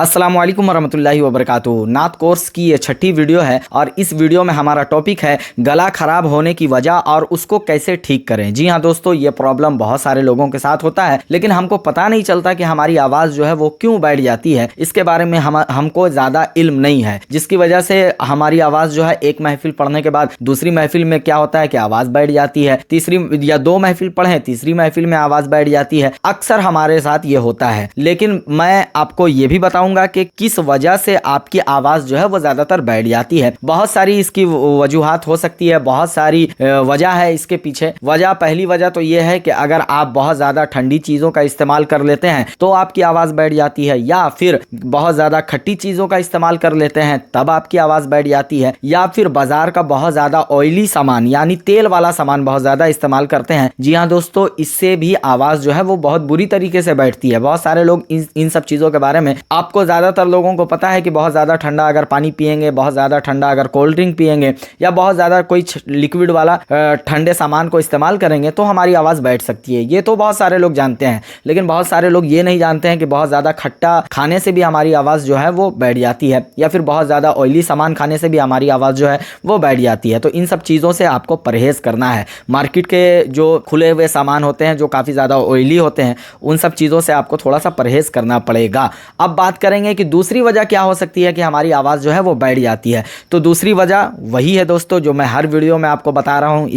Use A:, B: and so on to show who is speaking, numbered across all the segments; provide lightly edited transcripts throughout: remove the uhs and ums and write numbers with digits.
A: अस्सलाम वालेकुम वरहमतुल्लाहि वबरकातुहू। नात कोर्स की ये छठी वीडियो है और इस वीडियो में हमारा टॉपिक है गला खराब होने की वजह और उसको कैसे ठीक करें। जी हाँ दोस्तों, ये प्रॉब्लम बहुत सारे लोगों के साथ होता है, लेकिन हमको पता नहीं चलता कि हमारी आवाज़ जो है वो क्यों बैठ जाती है। इसके बारे में हमको ज़्यादा इल्म नहीं है, जिसकी वजह से हमारी आवाज़ जो है एक महफिल पढ़ने के बाद दूसरी महफिल में क्या होता है कि आवाज़ बैठ जाती है, तीसरी या दो महफिल पढ़ें तीसरी महफिल में आवाज़ बैठ जाती है। अक्सर हमारे साथ ये होता है, लेकिन मैं आपको ये भी बताऊंगा कि किस वजह से आपकी आवाज़ जो है वो ज़्यादातर बैठ जाती है। बहुत सारी इसकी वजूहात हो सकती है, बहुत सारी वजह है इसके पीछे। पहली वजह तो ये है कि अगर आप बहुत ज़्यादा ठंडी चीज़ों का इस्तेमाल कर लेते हैं तो आपकी आवाज़ बैठ जाती है, या फिर बहुत ज़्यादा खट्टी चीज़ों का इस्तेमाल कर लेते हैं तब आपकी आवाज़ बैठ जाती है, या फिर बाजार का बहुत ज़्यादा ऑयली सामान यानी तेल वाला सामान बहुत ज़्यादा इस्तेमाल करते हैं। जी हाँ दोस्तों, इससे भी आवाज़ जो है वो बहुत बुरी तरीके से बैठती है। बहुत सारे लोग इन सब चीज़ों के बारे में, आपको ज़्यादातर लोगों को पता है कि बहुत ज़्यादा ठंडा अगर पानी पिएंगे, बहुत ज़्यादा ठंडा अगर कोल्ड ड्रिंक पिएंगे, या बहुत ज़्यादा कोई लिक्विड वाला ठंडे सामान को इस्तेमाल करेंगे तो हमारी आवाज़ बैठ सकती है। ये तो बहुत सारे लोग जानते हैं, लेकिन बहुत सारे लोग ये नहीं जानते हैं कि बहुत ज़्यादा खट्टा खाने से भी हमारी आवाज़ जो है वो बैठ जाती है, या फिर बहुत ज़्यादा ऑयली सामान खाने से भी हमारी आवाज़ जो है वो बैठ जाती है। तो इन सब चीज़ों से आपको परहेज़ करना है। मार्केट के जो खुले हुए सामान होते हैं जो काफ़ी ज़्यादा ऑयली होते हैं, उन सब चीज़ों से आपको थोड़ा सा परहेज़ करना पड़ेगा। अब बात करेंगे कि दूसरी वजह क्या हो सकती है कि हमारी आवाज़ जो है वो बैठ जाती है। तो दूसरी वजह वही है दोस्तों जो मैं हर वीडियो में आपको बता रहा हूँ,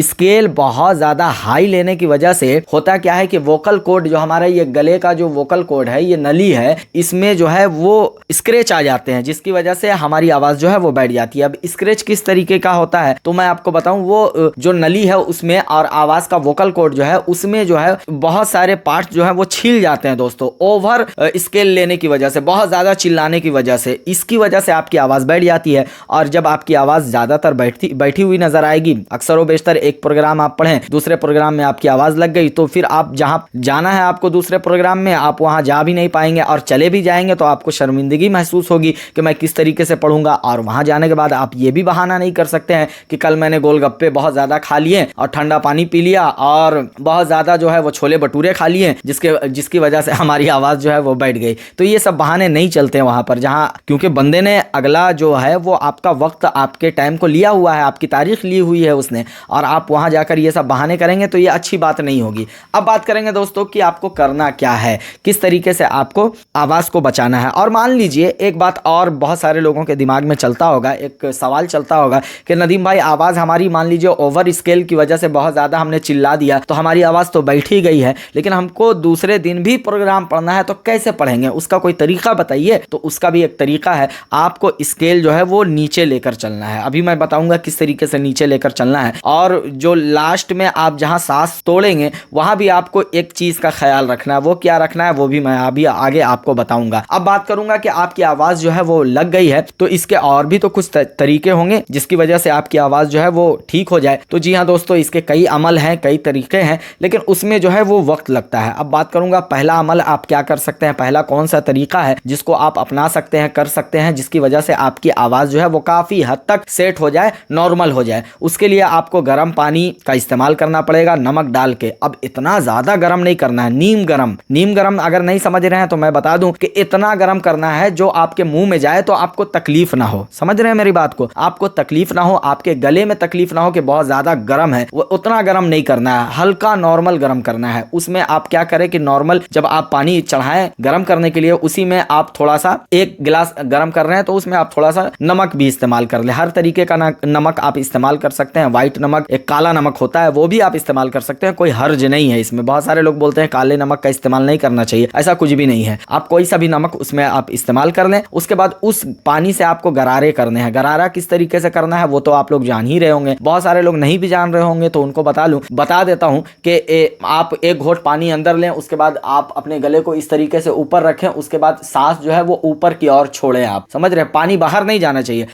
A: स्केल बहुत ज़्यादा हाई लेने की वजह से होता क्या है कि वोकल कॉर्ड जो हमारा ये गले का जो वोकल कॉर्ड है, ये नली है, इसमें जो है वो स्क्रैच आ जाते हैं, जिसकी वजह से हमारी आवाज़ जो है वो बैठ जाती है। अब स्क्रैच किस तरीके का होता है तो मैं आपको बताऊं, वो जो नली है उसमें और आवाज़ का वोकल कॉर्ड जो है उसमें जो है बहुत सारे पार्ट जो है वो छिल जाते हैं दोस्तों, ओवर स्केल लेने की वजह से, बहुत ज़्यादा चिल्लाने की वजह से। इसकी वजह से आपकी आवाज़ बैठ जाती है। और जब आपकी आवाज़ ज़्यादातर बैठी हुई नज़र आएगी, अक्सर व बेशतर एक प्रोग्राम आप पढ़ें, दूसरे प्रोग्राम में आपकी आवाज़ लग गई, तो फिर आप जहाँ जाना है आपको दूसरे प्रोग्राम में, आप वहाँ जा भी नहीं पाएंगे, और चले भी जाएंगे तो आपको शर्मिंदगी महसूस होगी कि मैं किस तरीके से पढ़ूंगा। और वहाँ जाने के बाद आप ये भी बहाना नहीं कर सकते हैं कि कल मैंने गोलगप्पे बहुत ज़्यादा खा लिए और ठंडा पानी पी लिया और बहुत ज़्यादा जो है वो छोले भटूरे खा लिए, जिसकी वजह से हमारी आवाज़ जो है वो बैठ गई। तो ये सब बहाने नहीं चलते हैं वहाँ पर, जहाँ क्योंकि बंदे ने अगला जो है वो आपका वक्त, आपके टाइम को लिया हुआ है, आपकी तारीख ली हुई है उसने, और आप वहाँ जाकर ये सब बहाने करेंगे तो ये अच्छी बात नहीं होगी। अब बात करेंगे दोस्तों कि आपको करना क्या है, किस तरीके से आपको आवाज़ को बचाना है। और मान लीजिए एक बात और बहुत सारे लोगों के दिमाग में चलता होगा, एक सवाल चलता होगा कि नदीम भाई, आवाज़ हमारी मान लीजिए ओवर स्केल की वजह से बहुत ज़्यादा हमने चिल्ला दिया तो हमारी आवाज़ तो बैठ ही गई है, लेकिन हमको दूसरे दिन भी प्रोग्राम पढ़ना है तो कैसे पढ़ेंगे, उसका कोई तरीका बताइए। तो उसका भी एक तरीका है, आपको स्केल जो है वो नीचे लेकर चलना है। अभी मैं बताऊंगा किस तरीके से नीचे लेकर चलना है, और जो लास्ट में आप जहां सांस तोड़ेंगे वहां भी आपको एक चीज का ख्याल रखना है। वो क्या रखना है वो भी मैं अभी आगे आपको बताऊंगा। अब बात करूंगा कि आपकी आवाज जो है वो लग गई है तो इसके और भी तो कुछ तरीके होंगे जिसकी वजह से आपकी आवाज जो है वो ठीक हो जाए। तो जी हाँ दोस्तों, इसके कई अमल हैं, कई तरीके हैं, लेकिन उसमें जो है वो वक्त लगता है। अब बात करूंगा पहला अमल आप क्या कर सकते हैं, पहला कौन सा तरीका है जिसको आप अपना सकते हैं, कर सकते हैं, जिसकी वजह से आपकी आवाज़ जो है वो काफ़ी हद तक सेट हो जाए, नॉर्मल हो जाए। उसके लिए आपको गर्म पानी का इस्तेमाल करना पड़ेगा, नमक डाल के। अब इतना ज़्यादा गर्म नहीं करना है, नीम गर्म अगर नहीं समझ रहे हैं तो मैं बता दूं कि इतना गर्म करना है जो आपके मुंह में जाए तो आपको तकलीफ ना हो। समझ रहे हैं मेरी बात को, आपको तकलीफ ना हो, आपके गले में तकलीफ ना हो कि बहुत ज़्यादा गर्म है, वो उतना गर्म नहीं करना है, हल्का नॉर्मल गर्म करना है। उसमें आप क्या करें कि नॉर्मल जब आप पानी चढ़ाएं गर्म करने के लिए, उसी में आप थोड़ा सा, एक गिलास गर्म कर रहे हैं तो उसमें आप थोड़ा सा नमक भी इस्तेमाल कर ले। हर तरीके का नमक आप इस्तेमाल कर सकते हैं, व्हाइट नमक, एक काला नमक होता है वो भी आप इस्तेमाल कर सकते हैं, कोई हर्ज नहीं है इसमें। बहुत सारे लोग बोलते हैं काले नमक का इस्तेमाल नहीं करना चाहिए, ऐसा कुछ भी नहीं है। आप कोई सा भी नमक उसमें आप इस्तेमाल कर लें। उसके बाद उस पानी से आपको गरारे करने हैं। गरारा किस तरीके से करना है वो तो आप लोग जान ही रहे होंगे, बहुत सारे लोग नहीं भी जान रहे होंगे तो उनको बता देता हूं कि आप एक घोट पानी अंदर लें, उसके बाद आप अपने गले को इस तरीके से ऊपर रखें, उसके बाद सांस जो है वो ऊपर की ओर छोड़ें। आप समझ रहे हैं, पानी बाहर नहीं जाना चाहिए।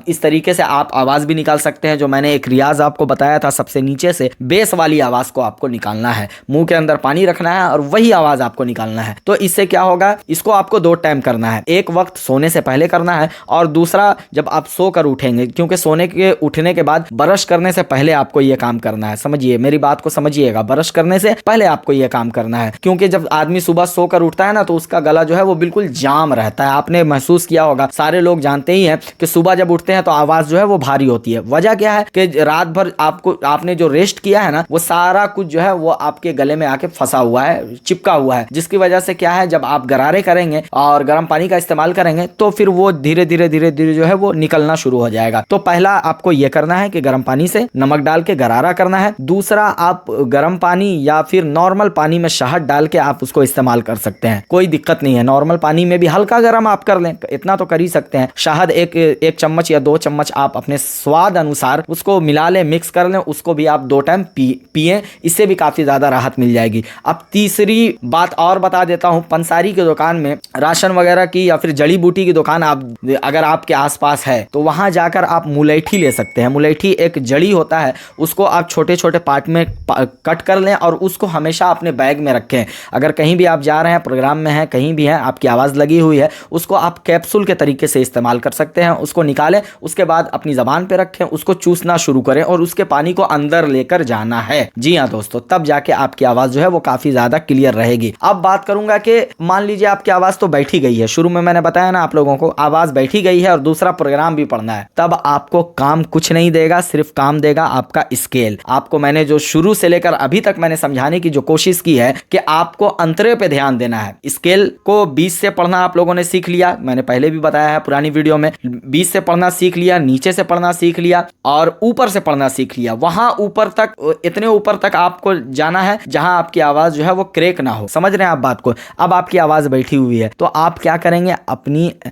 A: इस तरीके से आप आवाज भी निकाल सकते हैं, जो मैंने एक रियाज आपको बताया था, सबसे नीचे से बेस वाली आवाज को आपको निकालना है, मुंह के अंदर पानी रखना है और वही आवाज आपको निकालना है। तो इससे क्या होगा, इसको आपको 2 टाइम करना है, एक वक्त सोने से पहले करना है और दूसरा जब आप सोकर उठेंगे, क्योंकि सोने के उठने के बाद ब्रश करने से पहले आपको यह काम करना है। समझिए मेरी बात को, समझिएगा, ब्रश करने से पहले आपको यह काम करना है, क्योंकि जब आदमी सुबह सोकर उठता है ना तो उसका गला जो है वो बिल्कुल जाम रहता है। आपने महसूस किया होगा, सारे लोग जानते ही हैं कि सुबह जब उठते हैं तो आवाज जो है वो भारी होती है। वजह क्या है कि रात भर आपने जो रेस्ट किया है ना, वो सारा कुछ जो है वो आपके गले में आके फंसा हुआ है, चिपका हुआ है, जिसकी वजह से क्या है, जब आप गरारे करेंगे और गर्म पानी का इस्तेमाल करेंगे तो फिर वो धीरे धीरे जो है वो निकलना शुरू हो जाएगा। तो पहला आपको यह करना है कि गर्म पानी से नमक डाल के गरारा करना है। दूसरा, आप गर्म पानी या फिर नॉर्मल पानी में शहद डाल के आप उसको इस्तेमाल कर सकते हैं, कोई दिक्कत नहीं है। नॉर्मल पानी में भी हल्का गर्म आप कर लें, इतना तो कर ही सकते हैं। शहद एक चम्मच या 2 चम्मच आप अपने स्वाद अनुसार उसको मिला लें, मिक्स कर लें, उसको भी आप 2 टाइम पिए, इससे भी काफी ज्यादा राहत मिल जाएगी। अब तीसरी बात और बता देता हूं, पंसारी की दुकान में राशन वगैरह की या फिर जड़ी बूटी की दुकान आप अगर आपके आसपास है तो वहां जाकर आप मुलैठी ले सकते हैं। मुलैठी एक जड़ी होता है, उसको आप छोटे छोटे पार्ट में कट कर लें और उसको हमेशा अपने बैग में रखें। अगर कहीं भी आप जा रहे हैं, प्रोग्राम में हैं, कहीं भी हैं, आपकी आवाज़ लगी हुई है, उसको आप कैप्सूल के तरीके से इस्तेमाल कर सकते हैं। उसको निकालें, उसके बाद अपनी ज़बान पे रखें, उसको चूसना शुरू करें और उसके पानी को अंदर लेकर जाना है। जी हाँ दोस्तों, तब जाके आपकी आवाज़ जो है वो काफ़ी ज़्यादा क्लियर रहेगी। अब बात करूंगा कि मान लीजिए आपकी आवाज़ तो बैठी गई है, शुरू में मैंने बताया ना आप लोगों को, आवाज़ बैठी गई है और दूसरा प्रोग्राम भी पढ़ना है, तब आपको काम कुछ नहीं देगा, सिर्फ काम देगा आपका स्केल। आपको मैंने जो शुरू से लेकर अभी तक मैंने समझाने की जो कोशिश की है कि आपको अंतरे पे ध्यान देना है। स्केल को 20 से पढ़ना आप लोगों ने सीख लिया, मैंने पहले भी बताया है पुरानी वीडियो में, 20 से पढ़ना सीख लिया, नीचे से पढ़ना सीख लिया और ऊपर से पढ़ना सीख लिया। वहां ऊपर तक, इतने ऊपर तक आपको जाना है जहां आपकी आवाज जो है वो क्रेक ना हो। समझ रहे हैं आप बात को? अब आपकी आवाज बैठी हुई है तो आप क्या करेंगे,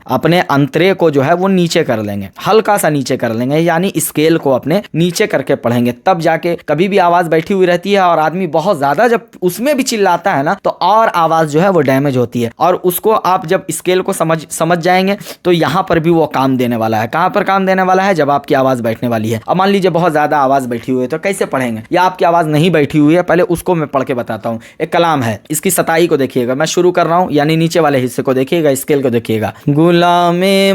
A: अपने अंतरे को जो है वो नीचे कर लेंगे, हल्का सा नीचे कर लेंगे, यानी स्केल को अपने नीचे करके पढ़ेंगे। तब जाके, कभी भी आवाज बैठी हुई रहती है और आदमी बहुत ज्यादा जब उसमें भी चिल्लाता है ना, तो और आवाज जो है वो डैमेज होती है। और उसको आप जब स्केल को समझ जाएंगे तो यहां पर भी वो काम देने वाला है। कहां पर काम देने वाला है? जब आपकी आवाज बैठने वाली है। अब मान लीजिए बहुत ज्यादा आवाज बैठी हुई है तो कैसे पढ़ेंगे, या आपकी आवाज नहीं बैठी हुई है, पहले उसको मैं पढ़ के बताता हूं। एक कलाम है, इसकी सताई को देखिएगा, मैं शुरू कर रहा हूं, यानी नीचे वाले हिस्से को देखिएगा, स्केल को देखिएगा। गुलामे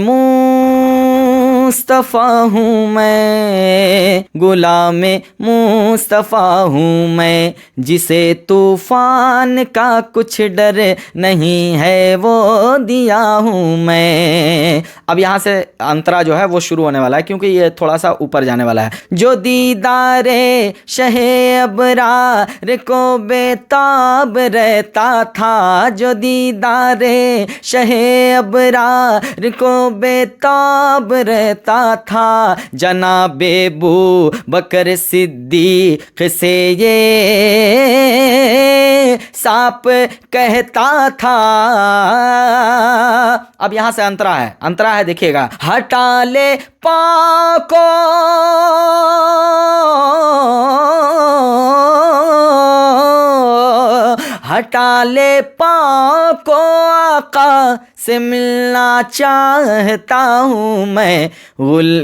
A: मुस्तफा हूँ मैं, गुलामे मुस्तफा हूँ मैं, जिसे तूफान का कुछ डर नहीं है वो दिया हूँ मैं। अब यहाँ से अंतरा जो है वो शुरू होने वाला है, क्योंकि ये थोड़ा सा ऊपर जाने वाला है। जो दीदारे शहे अबरार को बेताब रहता था, जो दीदारे शहे अबरार को बेताब रहता था, जनाबे बू बकर सिद्दीक से ये सांप कहता था। अब यहां से अंतरा है, देखिएगा। हटा ले पाँव को हटा ले पाँव को, आका से मिलना चाहता हूँ मैं,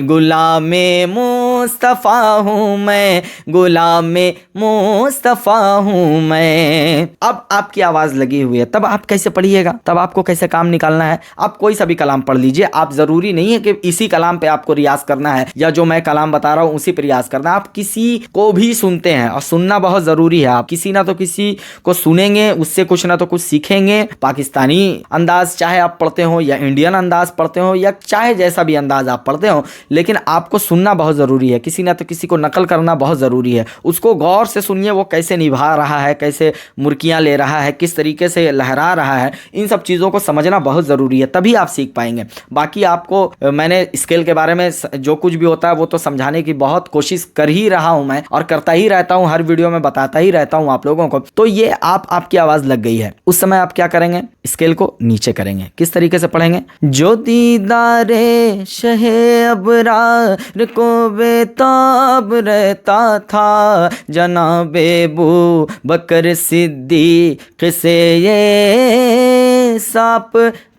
A: गुलामे मुस्तफ़ा हूँ मैं, गुलामे मुस्तफ़ा हूँ मैं। अब आपकी आवाज़ लगी हुई है, तब आप कैसे पढ़िएगा, तब आपको कैसे काम निकालना है? आप कोई सा भी कलाम पढ़ लीजिए, आप ज़रूरी नहीं है कि इसी कलाम पे आपको रियाज करना है या जो मैं कलाम बता रहा हूँ उसी पे रियाज करना है। आप किसी को भी सुनते हैं, और सुनना बहुत ज़रूरी है। आप किसी ना तो किसी को सुनेंगे, उससे कुछ ना तो कुछ सीखेंगे। पाकिस्तानी अंदाज चाहे आप पढ़ते हो या इंडियन अंदाज पढ़ते हो या चाहे जैसा भी अंदाज आप पढ़ते हो, लेकिन आपको सुनना बहुत ज़रूरी है। किसी ना तो किसी को नकल करना बहुत ज़रूरी है। उसको गौर से सुनिए, वो कैसे निभा रहा है, कैसे मुर्कियाँ ले रहा है, किस तरीके से लहरा रहा है, इन सब चीज़ों को समझना बहुत ज़रूरी है, तभी आप सीख पाएंगे। बाकी आपको मैंने स्केल के बारे में जो कुछ भी होता है वो तो समझाने की बहुत कोशिश कर ही रहा हूँ मैं, और करता ही रहता हूँ, हर वीडियो में बताता ही रहता हूँ आप लोगों को। तो ये आपकी आवाज़ लग गई है, उस समय आप क्या करेंगे, स्केल को नीचे करेंगे। किस तरीके से पढ़ेंगे? जो दीदारे शहे अबरार को बेताब रहता था, जनाबे बू बकर सिद्दीक से ये सांप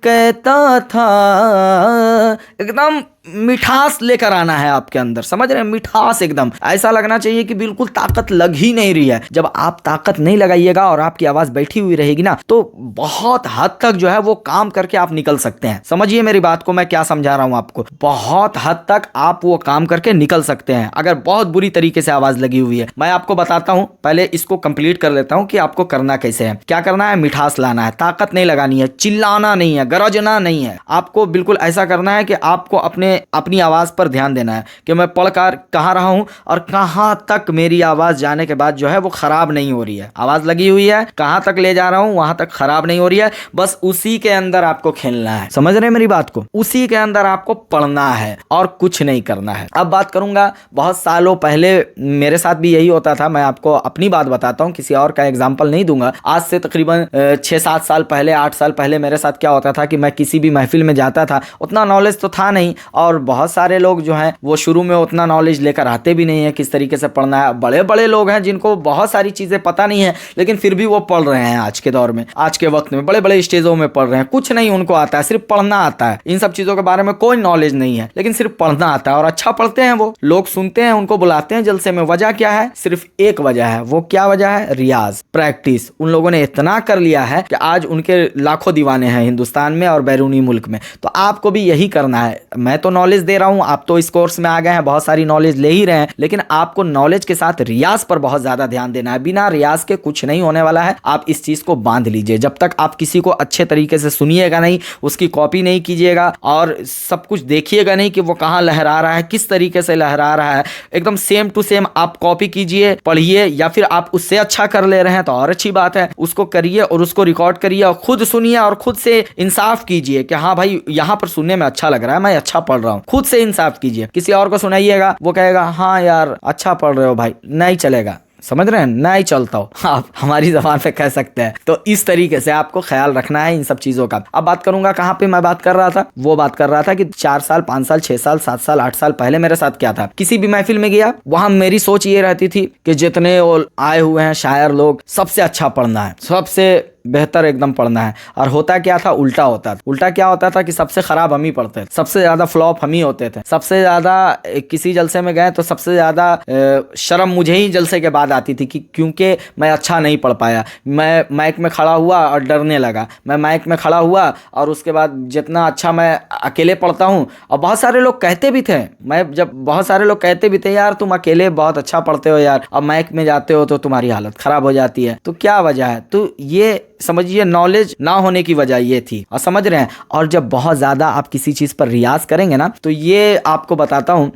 A: कहता था। एकदम मिठास लेकर आना है आपके अंदर, समझ रहे हैं? मिठास एकदम ऐसा लगना चाहिए कि बिल्कुल ताकत लग ही नहीं रही है। जब आप ताकत नहीं लगाइएगा और आपकी आवाज बैठी हुई रहेगी ना, तो बहुत हद तक जो है वो काम करके आप निकल सकते हैं। समझिए मेरी बात को, मैं क्या समझा रहा हूं आपको। बहुत हद तक आप वो काम करके निकल सकते हैं अगर बहुत बुरी तरीके से आवाज लगी हुई है। मैं आपको बताता हूं, पहले इसको कंप्लीट कर लेता हूं कि आपको करना कैसे है। क्या करना है? मिठास लाना है, ताकत नहीं लगानी है है, चिल्लाना नहीं है, गरजना नहीं है। आपको बिल्कुल ऐसा करना है कि आपको अपनी आवाज़ पर ध्यान देना है कि मैं पढ़कर कहाँ रहा हूँ और कहाँ तक मेरी आवाज़ जाने के बाद जो है वो ख़राब नहीं हो रही है। आवाज़ लगी हुई है, कहाँ तक ले जा रहा हूँ वहाँ तक ख़राब नहीं हो रही है, बस उसी के अंदर आपको खेलना है। समझ रहे हैं मेरी बात को? उसी के अंदर आपको पढ़ना है और कुछ नहीं करना है। अब बात करूंगा, बहुत सालों पहले मेरे साथ भी यही होता था। मैं आपको अपनी बात बताता हूँ, किसी और का एग्जाम्पल नहीं दूंगा। आज से तकरीबन 6-7 साल पहले, 8 साल पहले मेरे साथ क्या होता था कि मैं किसी भी महफिल में जाता था, उतना नॉलेज तो था नहीं, और बहुत सारे लोग जो हैं वो शुरू में उतना नॉलेज लेकर आते भी नहीं है किस तरीके से पढ़ना है। बड़े बड़े लोग हैं जिनको बहुत सारी चीज़ें पता नहीं है, लेकिन फिर भी वो पढ़ रहे हैं। आज के दौर में, आज के वक्त में बड़े बड़े स्टेजों में पढ़ रहे हैं। कुछ नहीं उनको आता है, सिर्फ पढ़ना आता है। इन सब चीज़ों के बारे में कोई नॉलेज नहीं है, लेकिन सिर्फ पढ़ना आता है और अच्छा पढ़ते हैं। वो लोग सुनते हैं, उनको बुलाते हैं जलसे में। वजह क्या है? सिर्फ एक वजह है। वो क्या वजह है? रियाज, प्रैक्टिस। उन लोगों ने इतना कर लिया है कि आज उनके लाखों दीवाने हैं हिंदुस्तान में और बैरूनी मुल्क में। तो आपको भी यही करना है। मैं तो नॉलेज दे रहा हूं, आप तो इस कोर्स में आ गए हैं, बहुत सारी नॉलेज ले ही रहे हैं, लेकिन आपको नॉलेज के साथ रियाज पर बहुत ज्यादा ध्यान देना है। बिना रियाज के कुछ नहीं होने वाला है। आप इस चीज को बांध लीजिए। जब तक आप किसी को अच्छे तरीके से सुनिएगा नहीं, उसकी कॉपी नहीं कीजिएगा और सब कुछ देखिएगा नहीं कि वो कहाँ लहरा रहा है, किस तरीके से लहरा रहा है, एकदम सेम टू सेम आप कॉपी कीजिए, पढ़िए, या फिर आप उससे अच्छा कर ले रहे हैं तो और अच्छी बात है, उसको करिए और उसको रिकॉर्ड करिए और खुद सुनिए और खुद से इंसाफ कीजिए कि हाँ भाई यहाँ पर सुनने में अच्छा लग रहा है, मैं अच्छा पढ़ रहा हूँ। खुद से इंसाफ कीजिए। किसी और को सुनाइएगा, वो कहेगा हाँ यार अच्छा पढ़ रहे हो भाई, नहीं चलेगा। समझ रहे हैं? नहीं चलता हो, आप हमारी जबान पे कह सकते हैं। तो इस तरीके से आपको ख्याल रखना है इन सब चीजों का। अब बात करूंगा कहाँ पे मैं बात कर रहा था। वो बात कर रहा था कि 4 साल 5 साल 6 साल 7 साल 8 साल पहले मेरे साथ क्या था। किसी भी महफिल में गया, वहां मेरी सोच ये रहती थी कि जितने आए हुए हैं शायर लोग, सबसे अच्छा पढ़ना है, सबसे बेहतर एकदम पढ़ना है। और होता क्या था? उल्टा होता था। उल्टा क्या होता था कि सबसे खराब हम ही पढ़ते थे, सबसे ज्यादा फ्लॉप हम ही होते थे, सबसे ज्यादा किसी जलसे में गए तो सबसे ज्यादा शर्म मुझे ही जलसे के बाद आती थी कि क्योंकि मैं अच्छा नहीं पढ़ पाया। मैं माइक में खड़ा हुआ और डरने लगा। मैं माइक में खड़ा हुआ और उसके बाद जितना अच्छा मैं अकेले पढ़ता हूँ, और बहुत सारे लोग कहते भी थे, बहुत सारे लोग कहते भी थे यार तुम अकेले बहुत अच्छा पढ़ते हो यार, अब माइक में जाते हो तो तुम्हारी हालत खराब हो जाती है। तो क्या वजह है? तो ये समझिए नॉलेज ना होने की वजह ये थी। और समझ रहे हैं? और जब बहुत ज्यादा आप किसी चीज पर रियाज करेंगे ना, तो ये आपको बताता हूं,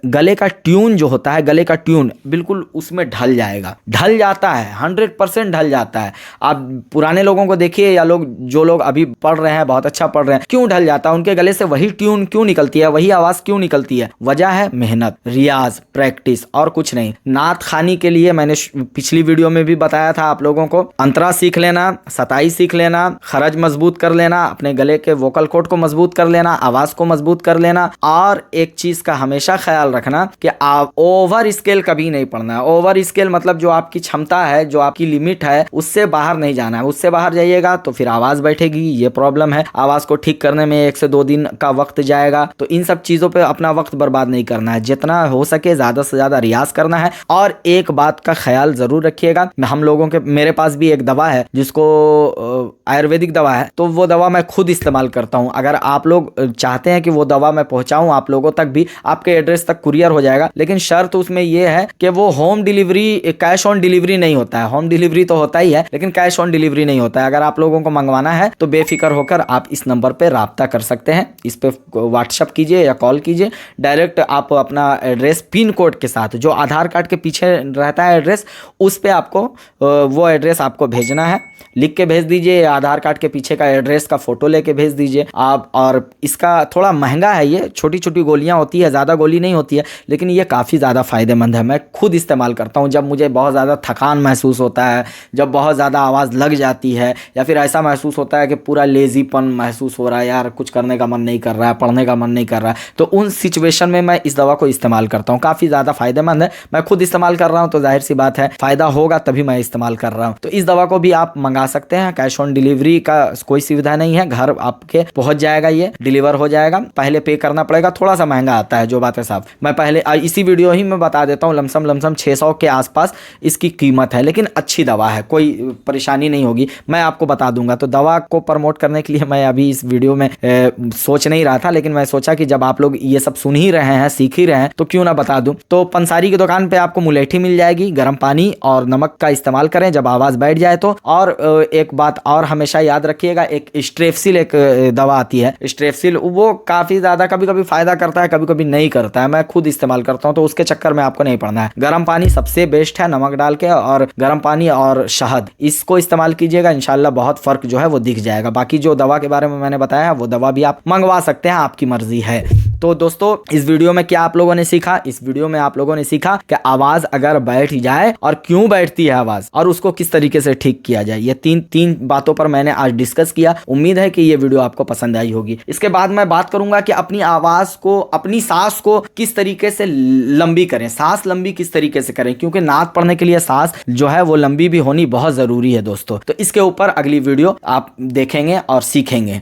A: गले का ट्यून जो होता है, गले का ट्यून बिल्कुल उसमें ढल जाएगा, ढल जाता है, 100% ढल जाता है। आप पुराने लोगों को देखिए या जो लोग अभी पढ़ रहे हैं, बहुत अच्छा पढ़ रहे हैं, क्यों ढल जाता है? उनके गले से वही ट्यून क्यों निकलती है, वही आवाज क्यों निकलती है? वजह है मेहनत, रियाज, प्रैक्टिस, और कुछ नहीं। नात खानी के लिए मैंने पिछली वीडियो में भी बताया था आप लोगों को, अंतरा सीख लेना, सताई सीख लेना, खरज मजबूत कर लेना, अपने गले के वोकल कोड को मजबूत कर लेना, आवाज को मजबूत कर लेना। और एक चीज का हमेशा ख्याल रखना कि आप ओवर स्केल कभी नहीं पढ़ना है। ओवर स्केल मतलब जो आपकी क्षमता है, जो आपकी लिमिट है, उससे बाहर नहीं जाना है। उससे बाहर जाइएगा तो फिर आवाज बैठेगी, ये प्रॉब्लम है। आवाज को ठीक करने में 1 से 2 दिन का वक्त जाएगा। तो इन सब चीजों पे अपना वक्त बर्बाद नहीं करना है। जितना हो सके ज्यादा से ज्यादा रियाज करना है। और एक बात का ख्याल जरूर रखिएगा, हम लोगों के, मेरे पास भी एक दवा है जिसको आयुर्वेदिक दवा है, तो वो दवा मैं खुद इस्तेमाल करता हूं। अगर आप लोग चाहते हैं कि वो दवा मैं पहुंचाऊं आप लोगों तक भी, आपके एड्रेस तक कुरियर हो जाएगा, लेकिन शर्त उसमें यह है कि वो home delivery, cash on delivery नहीं होता है। होम डिलीवरी तो होता ही है, लेकिन कैश ऑन डिलीवरी नहीं होता है। अगर आप लोगों को मंगवाना है तो बेफिक्र होकर आप इस नंबर पर राब्ता कर सकते हैं। इस पे व्हाट्सएप कीजिए या कॉल कीजिए। डायरेक्ट आप अपना एड्रेस पिन कोड के साथ, जो आधार कार्ड के पीछे रहता है एड्रेस, उस पे आपको वो एड्रेस आपको भेजना है। लिख के भेज दीजिए, आधार कार्ड के पीछे का एड्रेस का फोटो लेके भेज दीजिए आप। और इसका थोड़ा महंगा है, ये छोटी छोटी गोलियां होती है, ज़्यादा गोली नहीं होती है, लेकिन ये काफ़ी ज़्यादा फ़ायदेमंद है। मैं खुद इस्तेमाल करता हूँ जब मुझे बहुत ज़्यादा थकान महसूस होता है, जब बहुत ज़्यादा आवाज़ लग जाती है, या फिर ऐसा महसूस होता है कि पूरा लेजीपन महसूस हो रहा है, यार कुछ करने का मन नहीं कर रहा है, पढ़ने का मन नहीं कर रहा है, तो उन सिचुएशन में मैं इस दवा को इस्तेमाल करता हूँ। काफ़ी ज़्यादा फ़ायदेमंद है। मैं खुद इस्तेमाल कर रहा हूँ तो जाहिर सी बात है फ़ायदा होगा, तभी मैं इस्तेमाल कर रहा हूँ। तो इस दवा को भी आप मंगा सकते हैं। कैश ऑन डिलीवरी का कोई सुविधा नहीं है, घर आपके पहुंच जाएगा, ये डिलीवर हो जाएगा। पहले पे करना पड़ेगा, थोड़ा सा महंगा आता है, जो बात है साहब। मैं पहले इसी वीडियो ही में बता देता हूँ, लमसम 600 के आसपास इसकी कीमत है, लेकिन अच्छी दवा है, कोई परेशानी नहीं होगी, मैं आपको बता दूंगा। तो दवा को प्रमोट करने के लिए मैं अभी इस वीडियो में सोच नहीं रहा था, लेकिन मैं सोचा कि जब आप लोग ये सब सुन ही रहे हैं, सीख ही रहे हैं, तो क्यों ना बता दूं। तो पंसारी की दुकान पे आपको मुलेठी मिल जाएगी, गर्म पानी और नमक का इस्तेमाल करें जब आवाज बैठ जाए तो। और एक बात और हमेशा याद रखिएगा, एक स्ट्रेप्सिल एक दवा आती है स्ट्रेप्सिल, वो काफी ज्यादा कभी कभी फायदा करता है, कभी कभी नहीं करता है। मैं खुद इस्तेमाल करता हूं, तो उसके चक्कर में आपको नहीं पड़ना है। गर्म पानी सबसे बेस्ट है, नमक डाल के, और गर्म पानी और शहद, इसको इस्तेमाल कीजिएगा, इंशाल्लाह बहुत फर्क जो है वो दिख जाएगा। बाकी जो दवा के बारे में मैंने बताया वो दवा भी आप मंगवा सकते हैं, आपकी मर्जी है। तो दोस्तों इस वीडियो में क्या आप लोगों ने सीखा? इस वीडियो में आप लोगों ने सीखा कि आवाज अगर बैठ जाए और क्यों बैठती है आवाज, और उसको किस तरीके से ठीक किया जाए। ये तीन बातों पर मैंने आज डिस्कस किया। उम्मीद है कि ये वीडियो आपको पसंद आई होगी। इसके बाद मैं बात करूंगा कि अपनी आवाज को, अपनी सांस को किस तरीके से लंबी करें, सांस लंबी किस तरीके से करें, क्योंकि नाद पढ़ने के लिए सांस जो है वो लंबी भी होनी बहुत जरूरी है दोस्तों। तो इसके ऊपर अगली वीडियो आप देखेंगे और सीखेंगे।